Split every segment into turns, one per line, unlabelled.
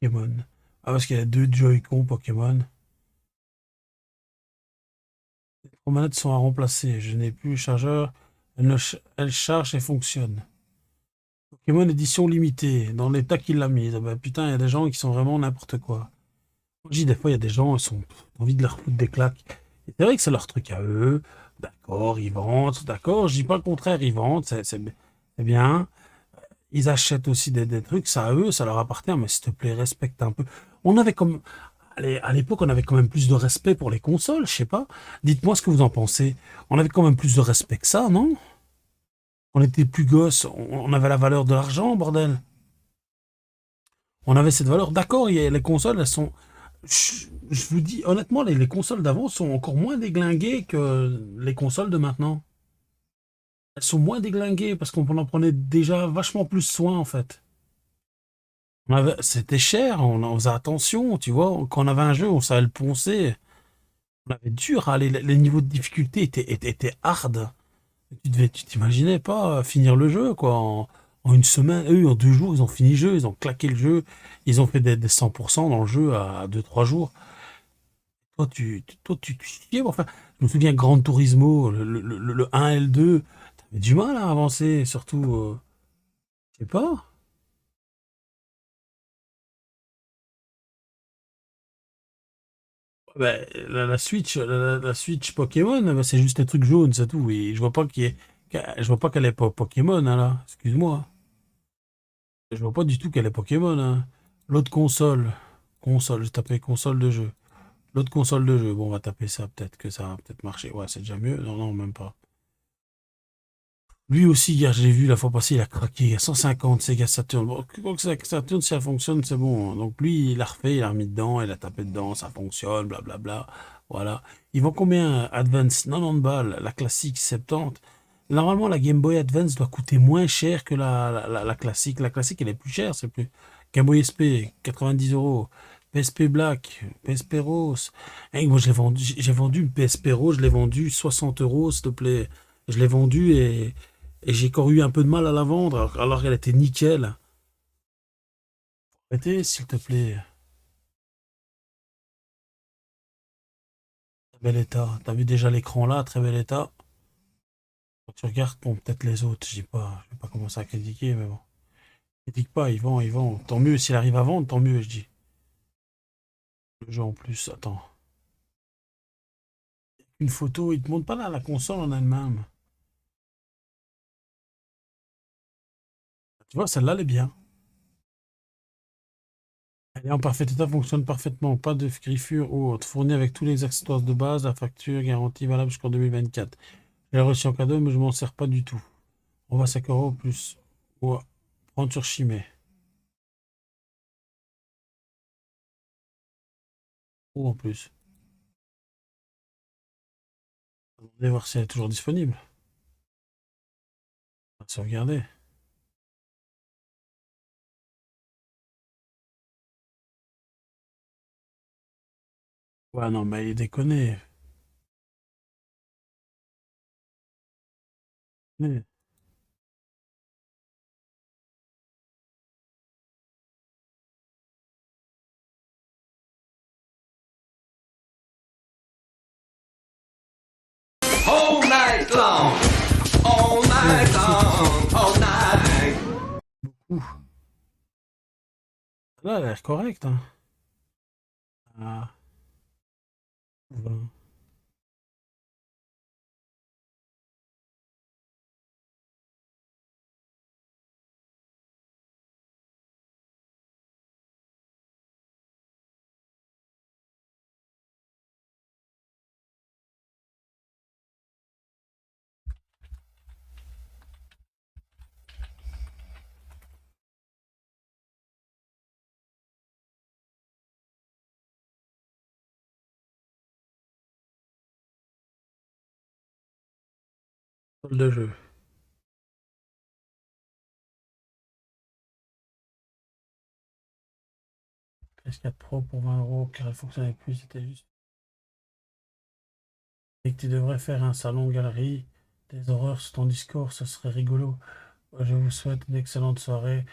Pokémon. Ah, parce qu'il y a deux Joy-Con Pokémon. Les trois manettes sont à remplacer. Je n'ai plus le chargeur. Elle charge et fonctionne. Pokémon édition limitée, dans l'état qu'il l'a mise. Ah bah, putain, il y a des gens qui sont vraiment n'importe quoi. Moi, je dis des fois, il y a des gens, ils ont envie de leur foutre des claques. Et c'est vrai que c'est leur truc à eux. D'accord, ils vendent. D'accord, je dis pas le contraire, ils vendent. C'est bien. Ils achètent aussi des trucs, ça à eux, ça leur appartient, mais s'il te plaît, respecte un peu. On avait comme, allez, à l'époque, on avait quand même plus de respect pour les consoles, je sais pas. Dites-moi ce que vous en pensez. On avait quand même plus de respect que ça, non? On était plus gosses, on avait la valeur de l'argent, bordel. On avait cette valeur. D'accord, les consoles, elles sont. Je vous dis, honnêtement, les consoles d'avant sont encore moins déglinguées que les consoles de maintenant. Elles sont moins déglinguées parce qu'on en prenait déjà vachement plus soin, en fait. C'était cher, on faisait attention, tu vois. Quand on avait un jeu, on savait le poncer. On avait dur à aller, les niveaux de difficulté étaient hard. Tu t'imaginais pas finir le jeu, quoi. En une semaine, eux, en 2 jours, ils ont fini le jeu, ils ont claqué le jeu, ils ont fait des 100% dans le jeu à 2, 3 jours. Tu chiais, enfin, je me souviens Gran Turismo, le 1 et le 2, t'avais du mal à avancer, surtout, je sais pas. Ben, la Switch, la Switch Pokémon, ben, c'est juste des trucs jaunes, c'est tout. Et je vois pas je vois pas qu'elle est pas Pokémon, hein, là. Excuse-moi. Je vois pas du tout qu'elle est Pokémon, hein. L'autre console, j'ai tapé console de jeu. L'autre console de jeu, bon, on va taper ça, peut-être que ça va peut-être marcher. Ouais, c'est déjà mieux. Non, non, même pas. Lui aussi, hier, j'ai vu la fois passée, il a craqué. Il y a 150 Sega Saturn. Bon, quoi que Sega Saturn, si ça fonctionne, c'est bon, hein. Donc lui, il a refait, il a remis dedans, il a tapé dedans, ça fonctionne, blablabla. Voilà. Ils vont combien Advance? 90 balles. La classique, 70. Normalement, la Game Boy Advance doit coûter moins cher que la classique. La classique, elle est plus chère, c'est plus. Game Boy SP, 90 euros. PSP Black, PSP Rose. Hey, moi, j'ai vendu une PSP Rose, je l'ai vendu 60 euros, s'il te plaît. Je l'ai vendu et j'ai encore eu un peu de mal à la vendre alors qu'elle était nickel. Arrêtez, s'il te plaît. Très bel état. T'as vu déjà l'écran là, très bel état. Quand tu regardes, bon, peut-être les autres, je vais pas commencer à critiquer, mais bon. Critique pas, il vend, il vend. Tant mieux s'il arrive à vendre, tant mieux, je dis. Le jeu en plus, attends. Une photo, il te montre pas là la console en elle-même. Tu vois, celle-là, elle est bien. Elle est en parfait état, fonctionne parfaitement. Pas de griffure ou autre. Fournie avec tous les accessoires de base. La facture garantie valable jusqu'en 2024. Je l'ai reçu en cadeau, mais je m'en sers pas du tout. On va 5 euros plus. Ouais. Prendre sur Chimay. Ou en plus. On va voir si elle est toujours disponible. On va sauvegarder. Ouais, non, mais il déconne.
All night long, all night long, all night.
Ouh. Là, elle a l'air correcte, hein. Ah, 20. Console de jeu. PS4 Pro pour 20 euros, car elle fonctionnait plus, c'était juste. Et que tu devrais faire un salon galerie des horreurs sur ton Discord, ce serait rigolo. Je vous souhaite une excellente soirée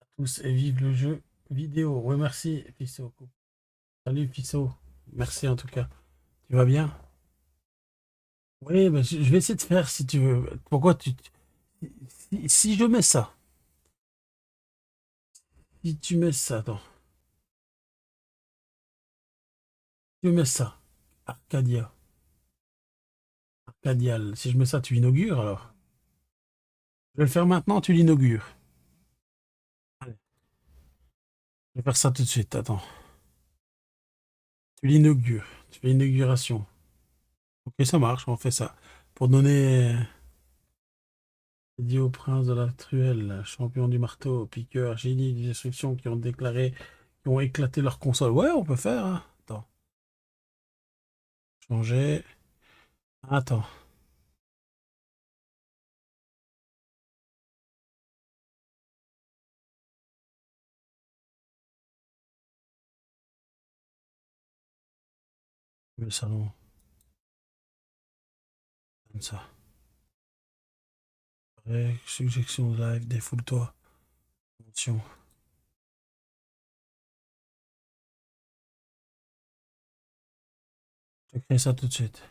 à tous et vive le jeu. vidéo. Oui, merci, Fisso. Salut, Fisso. Merci en tout cas. Tu vas bien? Oui, ben, je vais essayer de faire si tu veux. Pourquoi si je mets ça, si tu mets ça, attends, tu mets ça, Arcadia, Arcadial. Si je mets ça, tu inaugures alors? Je vais le faire maintenant, tu l'inaugures. Allez, je vais faire ça tout de suite. Attends, tu l'inaugures. Tu fais l'inauguration. Ok, ça marche, on fait ça. Pour donner dit au prince de la truelle, champion du marteau, piqueur, génie de destruction qui ont déclaré, qui ont éclaté leur console. Ouais, on peut faire, hein. Attends, changer. Attends. Le salon, comme ça. Suggestion live, défoule-toi. Attention. Je crée ça tout de suite.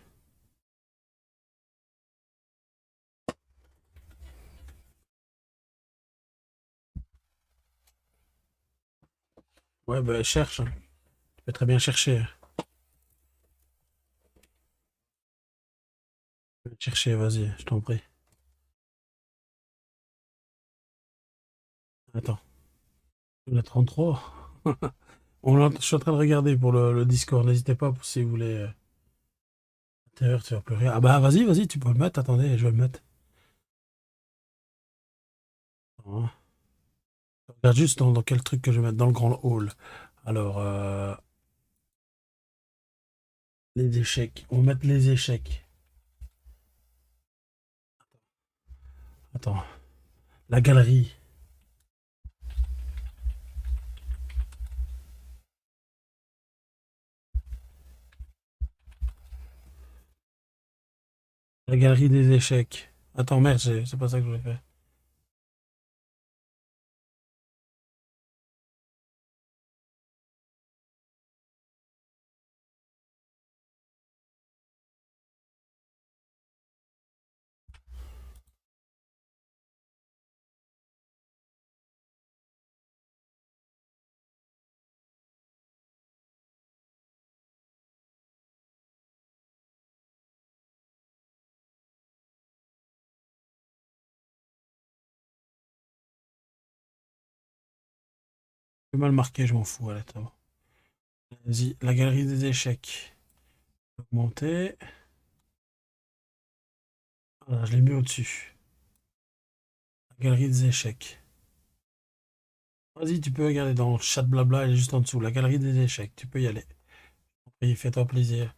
Ouais, bah cherche, hein. Tu peux très bien chercher, hein. Chercher, vas-y, je t'en prie. Attends. On a 33. Je suis en train de regarder pour le Discord. N'hésitez pas si vous voulez. Intérieur, tu vas plus rien. Ah bah vas-y, vas-y, tu peux le mettre. Attendez, je vais le mettre. Attends, hein. Je regarde juste dans quel truc que je vais mettre dans le grand hall. Alors, les échecs. On va mettre les échecs. Attends. La galerie. La galerie des échecs. Attends, merde, c'est pas ça que je voulais faire. J'ai mal marqué, je m'en fous. Allez, attends. Vas-y, la galerie des échecs. Augmenter. Voilà, je l'ai mis au-dessus. La galerie des échecs. Vas-y, tu peux regarder dans le chat blabla, elle est juste en dessous. La galerie des échecs, tu peux y aller. Et fais-toi plaisir.